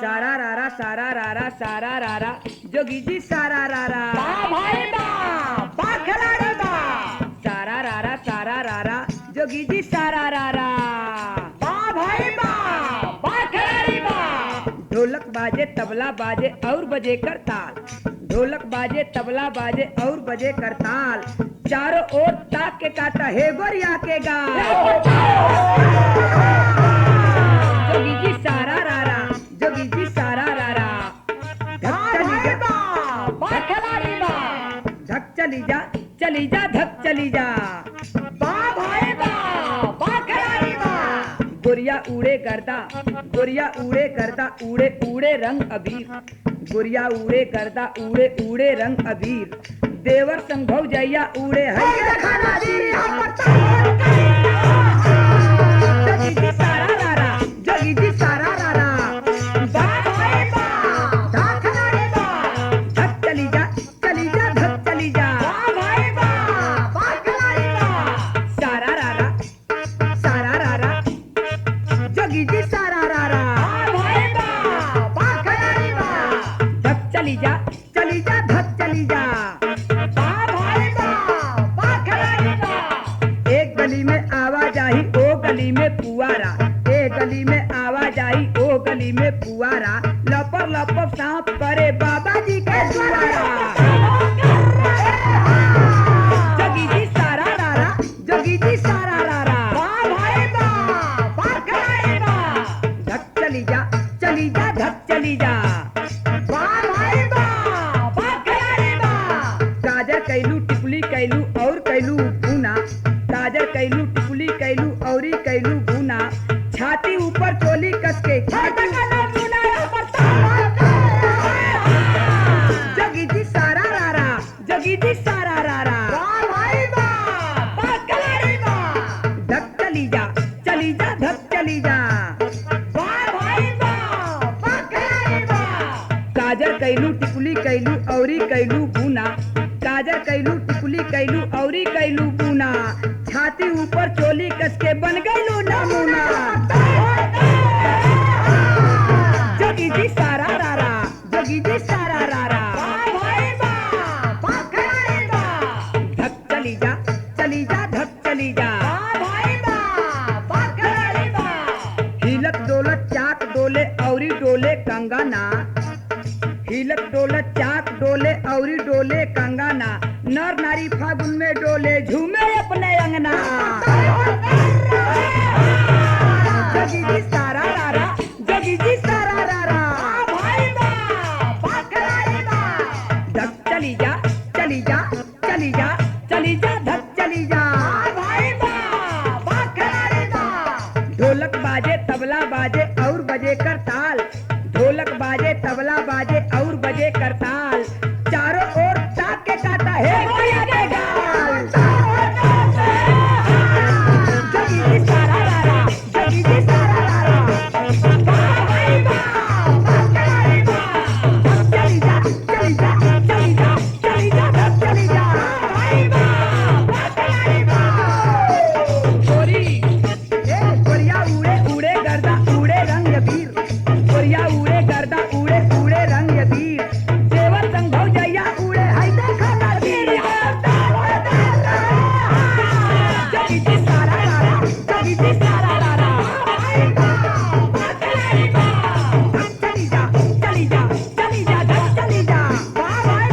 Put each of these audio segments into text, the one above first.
सारा रारा सारा रारा जोगी जी सारा रारा भाई बा खिलाड़ी बा सारा रारा जोगी जी सारा रारा भाई बा खिलाड़ी बा ढोलक बाजे तबला बाजे और बजे करताल ढोलक बाजे तबला बाजे और बजे करताल चारों ओर ताक के काटा हे गोरिया के गाल जोगी जी सारा रारा जोगी जी सारा रारा धक चली जा धक चली जा भाई बा खिलाड़ी बा गोरिया उड़े गर्दा उड़े उड़े रंग अबीर गोरिया उड़े गर्दा उड़े उड़े रंग अबीर देवर संग भौजैया उड़े है जोगी जी सारा रारा जोगी जी सारा रारा भाई बा खिलाड़ी बा धक चली जा धक चली जा भाई बा खिलाड़ी बा सारा रारा जोगी जी सारा रारा भाई बा खिलाड़ी बा धक चली जा धक चली जा भाई बा खिलाड़ी बा एक गली में आवाजाही ओ गली में पुआरा एक गली में आवाजाही ओ गली में पुआरा लपर लपर सांप करे बाबा जी के द्वारा जोगी जी सारा रारा जोगी जी सारा रारा भाई बा खिलाड़ी बा धक चली जा धक चली जा भाई बा खिलाड़ी बा गाजर कैलू टिकुली कैलू और कैलू भूना गाजर कैलू टिकुली कैलू और कैलू भूना छाती ऊपर चोली कस के जोगी जी सारा रारा जोगी जी सारा रारा भाई बा खिलाड़ी बा धक चली जा धक चली जा भाई बा खिलाड़ी बा गाजर कैलू टिकुली कैलू और कैलू भूना गाजर कैलू टिकुली कैलू और कैलू भूना छाती ऊपर चोली कस के बन गईलू नमूना जोगी जी सारा रारा जोगी जी सारा रारा भाई बा खिलाड़ी बा धक चली जा धक चली जा भाई बा खिलाड़ी बा हिलक डोलत चाक डोले औरी डोले कंगना हिलक डोलत चाक डोले औरी डोले कंगना नर नारी फागुन में डोले झूमे अपने अंगना जोगी जी सारा रारा जोगी जी सारा रारा भाई बा खिलाड़ी बा धक चली जा धक चली जा भाई बा खिलाड़ी बा ढोलक बाजे तबला बाजे और बजे करताल ढोलक बाजे तबला बाजे और बजे करताल चारों ओर ताक के काटा है गोरिया के गाल जोगी जी सारा रारा जोगी जी सारा रारा भाई बा खिलाड़ी बा चली जा धक चली जा भाई बा खिलाड़ी बा गोरिया उड़े उड़े गर्दा उड़े रंग वीर गोरिया उड़े गर्दा उड़े उड़े रंग वीर देवर संग भौजैया उड़े हाय देखा ना तीर जोगी जी सारा रारा जोगी जी सारा रारा भाई बा खिलाड़ी बा धक चली जा धक चली जा भाई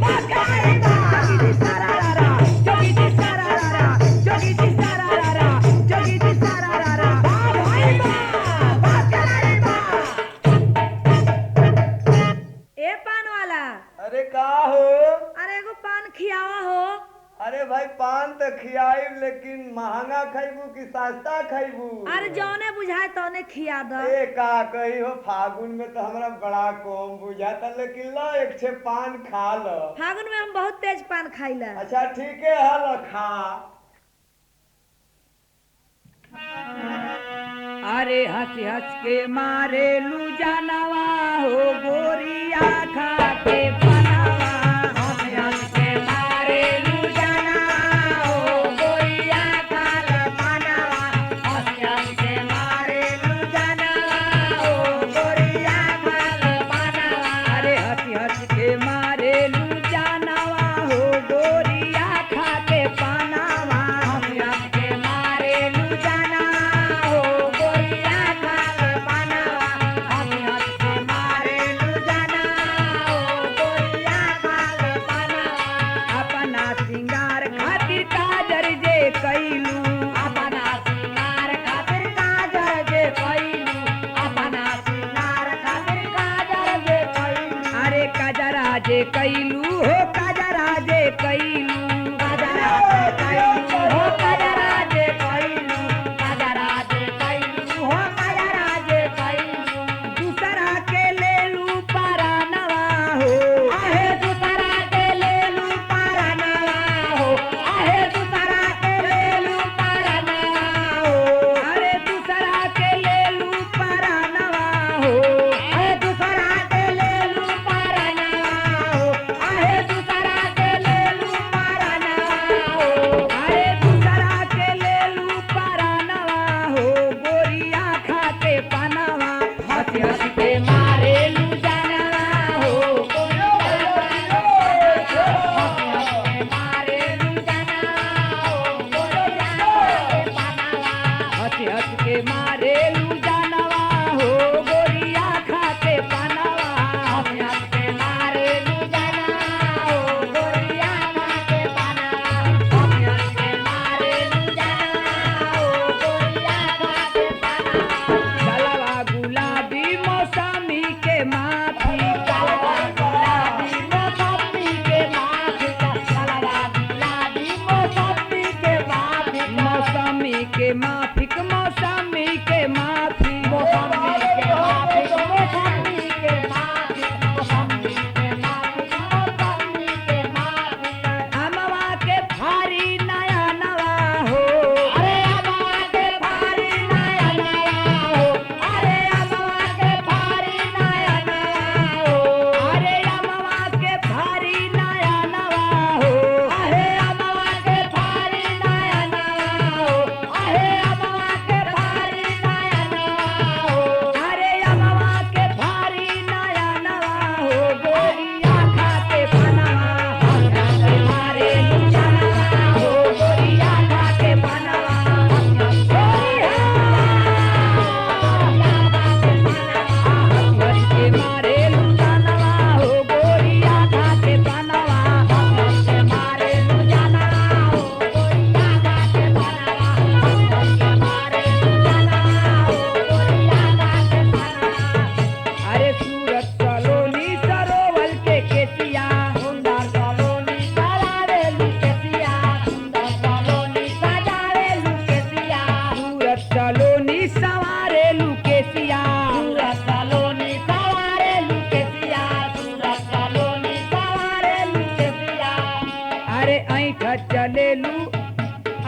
बा खिलाड़ी बा जोगी जी सारा रारा जोगी जी सारा रारा जोगी जी सारा रारा जोगी जी सारा रारा भाई बा खिलाड़ी बा ए पान वाला अरे का हो? अरे एगो पान खियावा हो। अरे भाई पान तो खियाई लेकिन महंगा खैबू कि सस्ता खैबू? अरे जौने बुझाए तौने खिया द। ए का कही हो फागुन में तो हमरा बड़ा कम बुझाता लेकिन लो एक छे पान खा लो। फागुन में हम बहुत तेज पान खाइला। अच्छा ठीक है हल खा। अरे हंस हंस के मारे लू जानवा हो गोरिया खा के पनावा हंस हंस के मारे लू जानवा हो गोरिया खा के पनावा हंस हंस के मारे लू जानवा हो गोरिया जे कैलू हो कजरा जे कैलू कजरा जे कैलू हो कजरा जे कैलू कजरा जे कैलू हो कजरा जे कैलू दूसरा के लेलू परानवा हो आहे दूसरा के लेलू परानवा हो आहे दूसरा के लेलू परानवा हो अरे दूसरा के लेलू परानवा हो आहे दूसरा के लेलू परानवा हो आहे दूसरा के लेलू परानवा हो अरे दूसरा के लेलू परानवा हो गोरिया खाके पनावा हंस हंस के मारे लू जानवा हो मारे लू जानवा हो हंस हंस के मारे लू जानवा हो गोरिया खाके पनावा हंस हंस के मारे लू जानवा हो गोरिया खाके पनावा हंस हंस के मारे लू जानवा हो गोरिया खाके पनावा गलवा गुलाबी मौसमी के माफी गलवा गुलाबी मौसमी के माफी गलवा गुलाबी मौसमी के माफी मौसमी के माफिक मौसमी के माफी मौसमी के माफिक मौसमी के माफी मौसमी के माफिक मौसमी के माफी अमवा के भारी नया नवा हो अरे अमवा के भारी नया नवा हो अरे अमवा के भारी नया नवा हो अरे अमवा के भारी नया नवा हो अरे अमवा के भारी नया नवा हो अरे अमवा के भारी नया नवा हो अरे अमवा के भारी नया नवा हो गोरिया खाके पनावा हंस मारे लू जानवा हो गोरिया खाके पनावा हंस के मारे लू जानवा हो गोरिया खाके पनावा हंस के मारे लू जानवा हो गोरिया खाके पनावा हंस के मारे लू जानवा हो गोरिया खाके पनावा अरे सूरत सलोनी सरोवल के केसिया सुंदर सलोनी सजावे लू केसिया सुंदर सलोनी सजावे लू केसिया सूरत सलोनी सवारे लू केसिया सूरत सलोनी सवारे लू केसिया सूरत सलोनी सवारे लू केसिया अरे ऐठ चले लू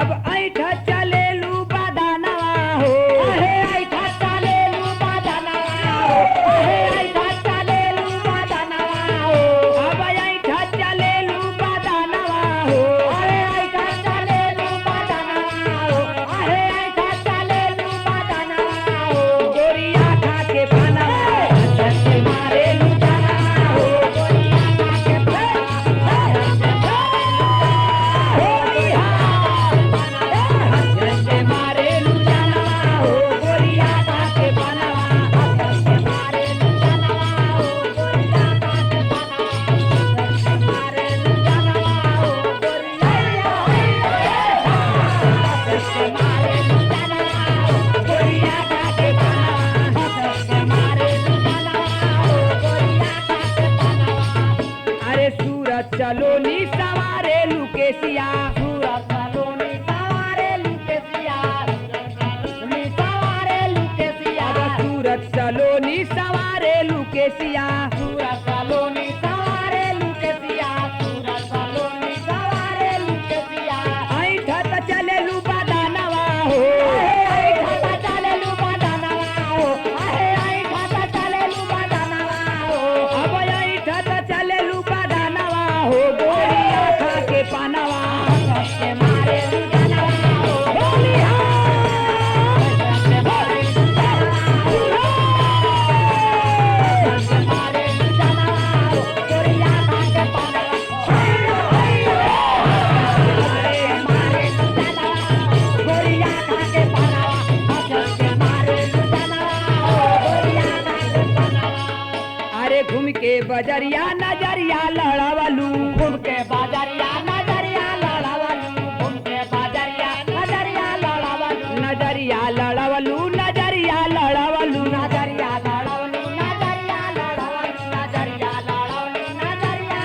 अब ऐठ चले लू बदानवा हो अहे ऐठ चले लू बदानवा हो अहे ऐठ चले लू बदानवा हो अब ऐठ चले लू बदानवा हो अहे ऐठ चले लू बदानवा हो अहे ऐठ चले लू बदानवा हो गोरिया खाके पनावा हंस के मारे लू जानवा हो गोरिया खाके पनावा हंस के मारे लू होलिया हंस के मारे लू जानवा हो गोरिया खाके पनावा हंस के मारे लू जानवा हो गोरिया खाके पनावा हंस के मारे लू जानवा हो गोरिया हंस के मारे लू जानवा हो गोरिया खाके पनावा हंस के मारे लू जानवा हो गोरिया खाके पनावा अरे सूरत चलोनी सवारे लू केसिया सूरत चलोनी सवारे लू केसिया सूरत चलोनी सवारे लू केसिया सूरत चलोनी सवारे लू केसिया सूरत चलोनी सवारे लू केसिया ऐठ त चले लू बदानवा हो ऐठ त चले लू बदानवा हो अहे ऐठ त चले लू बदानवा हो अब ऐठ त चले लू बदानवा हो गोरिया खाके पनावा हंस के मारे लू जानवा हो होलिया हंस के मारे लू जानवा हो हंस के मारे लू जानवा हो गोरिया खाके पनावा मारे मारे लू जानवा हो गोरिया खाके पनावा हंस के मारे लू जानवा हो गोरिया खाके पनावा अरे घूम के बजरिया नजरिया लड़ावलू घूम के बजरिया नजरिया लड़ावलू घूम के बजरिया नजरिया लड़ावलू नजरिया लड़ावलू नजरिया लड़ावलू नजरिया लड़ावलू नजरिया लड़ावलू नजरिया लड़ावलू नजरिया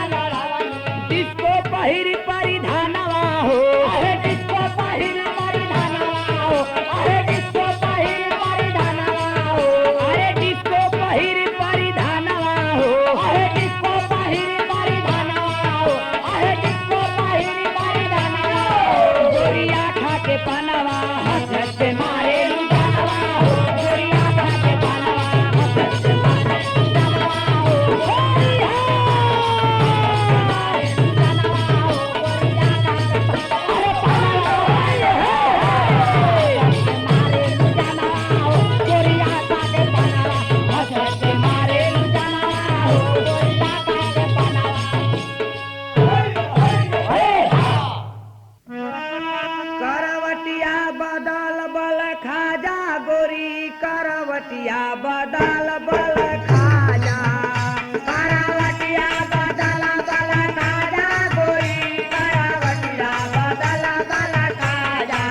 बदल बल खाजा करावटिया बदल बल खाजा गोरी करावटिया बदल बल खाजा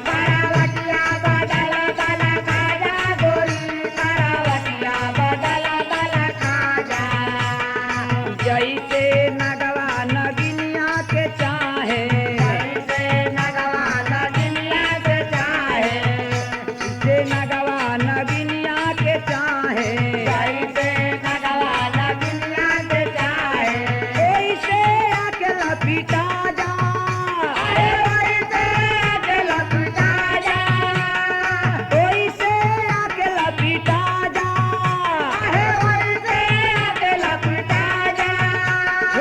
करावटिया बदल बल खाजा गोरी करावटिया बदल बल खाजा जैसे नगवा नगिनिया के चाहे जैसे नगवा नगिनिया के चाहे जैसे नगवा नगिनिया के चाहे जैसे नगवा नगिनिया के चाहे ओइसे आके लपीटा जा अरे ओइसे आके लपीटा जा ओइसे आके लपीटा जा अरे ओइसे आके लपीटा जा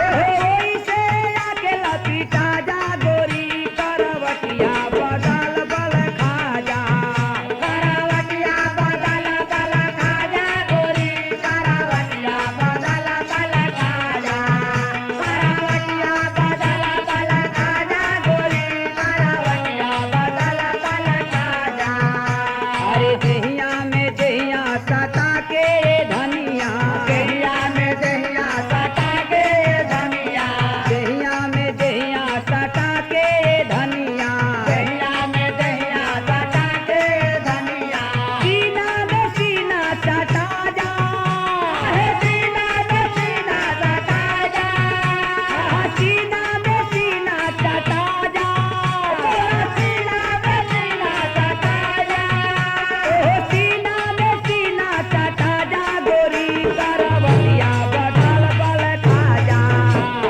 ओइसे आके लपीटा जा गोरी करवटिया बदल बल खाजा करवटिया बदल बल खाजा गोरी करवटिया बदल बल खाजा करवटिया बदल बल खाजा गोरी करवटिया बदल बल खाजा अरे दहिया में दहिया सटा के धनिया दहिया में दहिया सटा के धनिया दहिया में दहिया सटा के धनिया दहिया में दहिया सटा के धनिया सीना में सीना सटा जा हे सीना में सीना सटा जा सीना में सीना सटा जा सीना में सीना सटा जा सीना में सीना सटा जा गोरी करवटिया बदल बल खाजा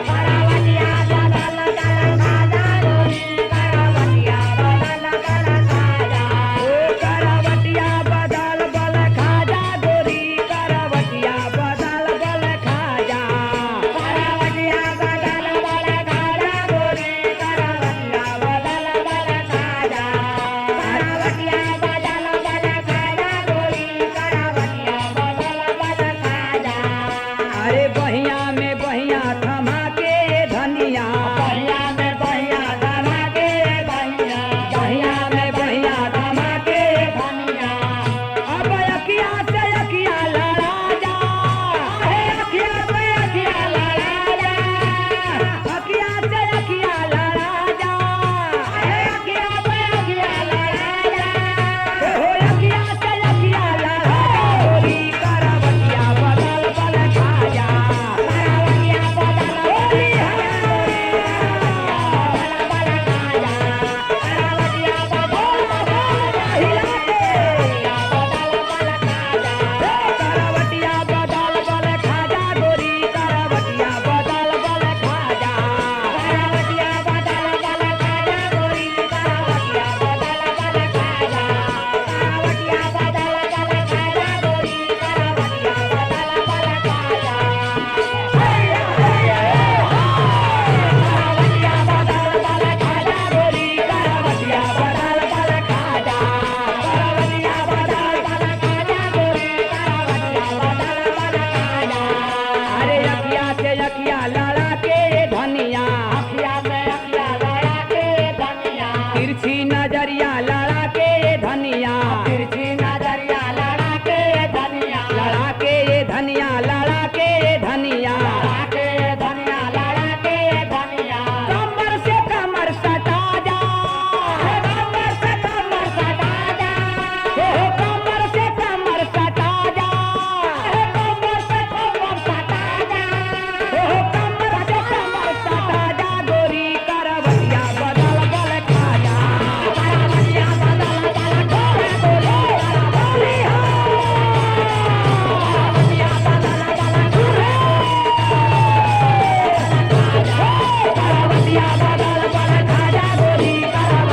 करवटिया बदल बल खाजा गोरी करवटिया बदल बल खाजा ओ करवटिया बदल बल खाजा गोरी करवटिया बदल बल खाजा करवटिया बदल बल खाजा गोरी करवटिया बदल बल खाजा करवटिया बदल बल खाजा गोरी करवटिया बदल बल खाजा अरे बहिया में बहिया थमा के धनिया बहिया में बहिया थमा के बहिया बहिया में बहिया थमा के धनिया अब अखिया से अखिया लड़ा जा हे अखिया से अखिया लड़ा जा अखिया से अखिया लड़ा जा हे अखिया से अखिया लड़ा जा हो अखिया से अखिया लड़ा गोरी करवटिया बदल बल खाजा करवटिया बदल होली है बल बल खाजा करवटिया बदल हिला के करवटिया बदल बल खाजा गोरी करवटिया बदल बल खाजा करवटिया बदल बल खाजा गोरी करवटिया बदल बल खाजा करवटिया बदल बल खाजा गोरी करवटिया बदल बल खाजा करवटिया बदल बल खाजा गोरी करवटिया बदल बल खाजा करवटिया बदल बल खाजा गोरी करवटिया बदल बल खाजा अरे अखिया से अखिया लड़ा के धनिया अखिया से अखिया लड़ा के धनिया तिरछी नजरिया लड़ा के धनिया तिरछी नजरिया लड़ा के धनिया लड़ा के धनिया लड़ा के धनिया लड़ा के धनिया लड़ा के धनिया कमर से कमर सटा जा कमर से कमर सटा जा कमर से कमर सटा जा कमर से कमर सटा जा कमर से कमर सटा जा गोरी करवटिया बदल बल खाजा करवटिया बदल बल खाजा गोरी करवटिया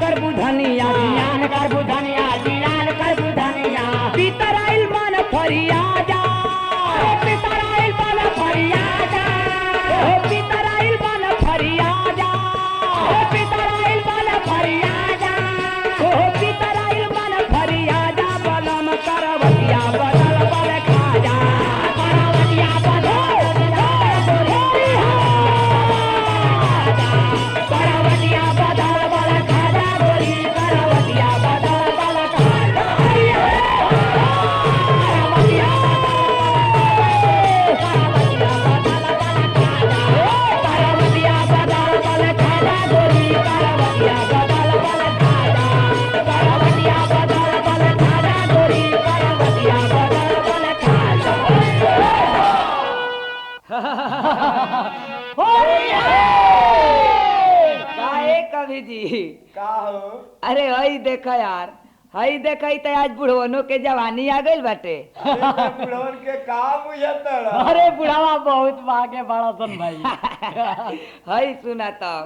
कर बुधनिया देखा यार, हई देखई त आज बुढ़वनों के जवानी आ गइल बाटे। अरे बुढ़वन के का बुझत रहा? अरे बुढ़ावा बहुत भागे बड़ा सन भाई। हई सुना तब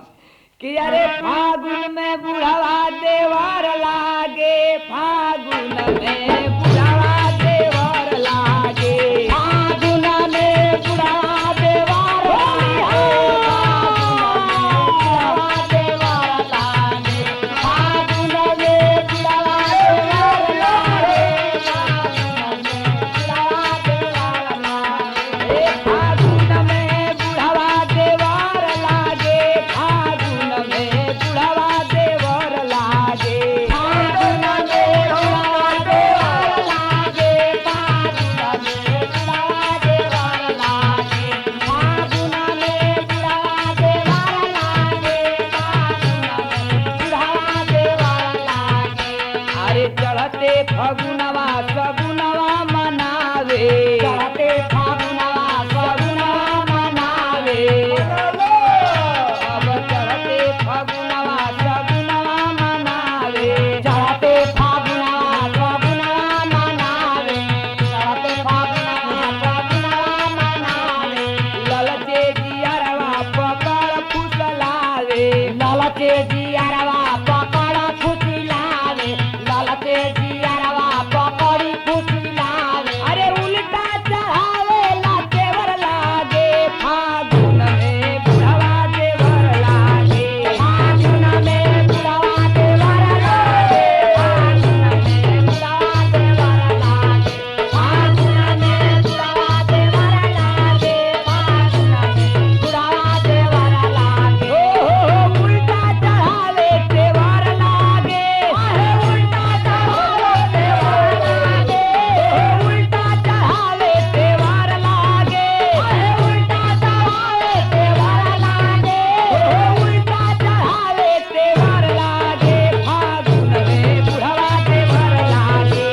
कि अरे फागुन में बुढ़वा देवर लागे, फागुन में बुढ़वा देवर लागे, फागुन में बुढ़ावा देवर लागे, फागुन में बुढ़ावा देवर लागे, फागुन में बुढ़ावा देवर लागे, फागुन में बुढ़वा देवर लागे, फागुन में बुढ़वा देवर लागे, फागुन में बुढ़ावा देवर लागे, फागुन में बुढ़ावा देवर लागे, बुढ़ावा देवर लागे। अरे चढ़ते फगुनवा सगुनवा मनावे, चढ़ते फागुनवा सगुनवा मनावे, अब चढ़ते फगुनवा सगुनवा मनावे, चढ़ते फागुनवा सगुनवा मनावे, चढ़ते फागुनवा सगुनवा मनावे। ललचे जियरवा पकड़ फुसलावे, ललते जियरवा पकड़ फुसिलावे, ललते जियरवा पकड़ी फुसिलावे। अरे उल्टा चढ़ावे ला देवर लागे, फागुन में बुढ़वा देवर लागे, फागुन में बुढ़वा देवर लागे, फागुन में बुढ़वा देवर लागे, फागुन में बुढ़वा देवर लागे, फागुन में बुढ़वा देवर लागे। ओ उल्टा चढ़ावे देवर लागे, उल्टा चढ़ावे देवर लागे, उल्टा चढ़ावे देवर लागे, उल्टा चढ़ावे देवर लागे, उल्टा चढ़ावे देवर लागे, फागुन में बुढ़वा देवर लागे,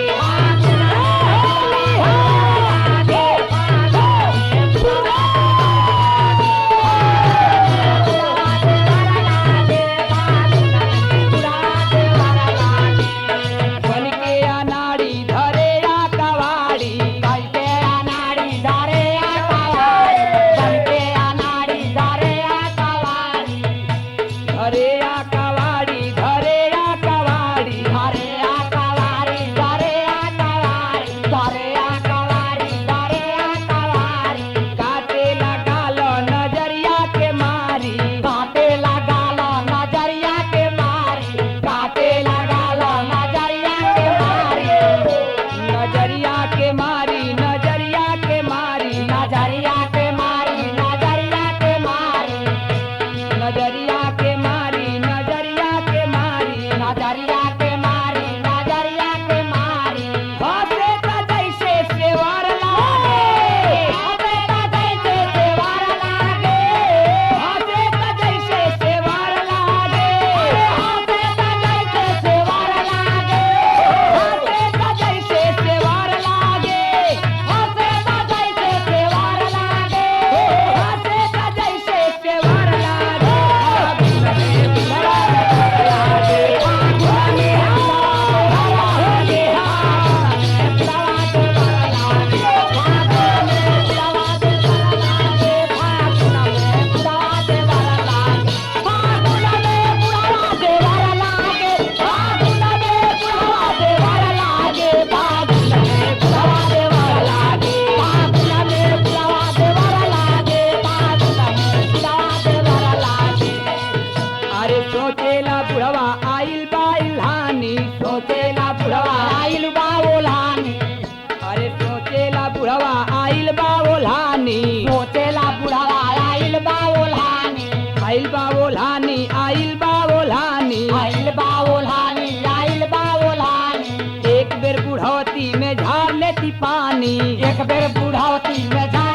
बन के अनाड़ी धरे आ कवाड़ी, धरे आ कवाड़ी, धरे आ कवाड़ी, काटे लगाल नजरिया के मारी, नजरिया के मारी, नजरिया के मारी, नजरिया के मारी, नजरिया के मारी, नजरिया के मारी, नजरिया के मारी, नजरिया के मारी, नजरिया के मारी। हंसे त जैसे सेवर लागे, हंसे त जैसे सेवर लागे, हंसे त जैसे सेवर लागे, हंसे त जैसे सेवर लागे, हंसे त जैसे सेवर लागे, हंसे त जैसे सेवर लागे, हंसे त जैसे सेवर लागे, फागुन में बुढ़वा देवर लागे, फागुन में होली अरे सोचेला बुढ़वा आइल बा इल्हानी, सोचेला बुढ़वा आइल बा ओलानी, अरे सोचेला बुढ़वा आइल बा ओल्हानी, सोचेला बुढ़वा आइल बा ओलानी, आइल बा ओल्हानी, आइल बा ओल्हानी, आइल बा ओलानी, आइल बा ओलानी। एक बेर बुढ़वती में झाड़ लेती पानी, एक बेर बुढ़ावती में जा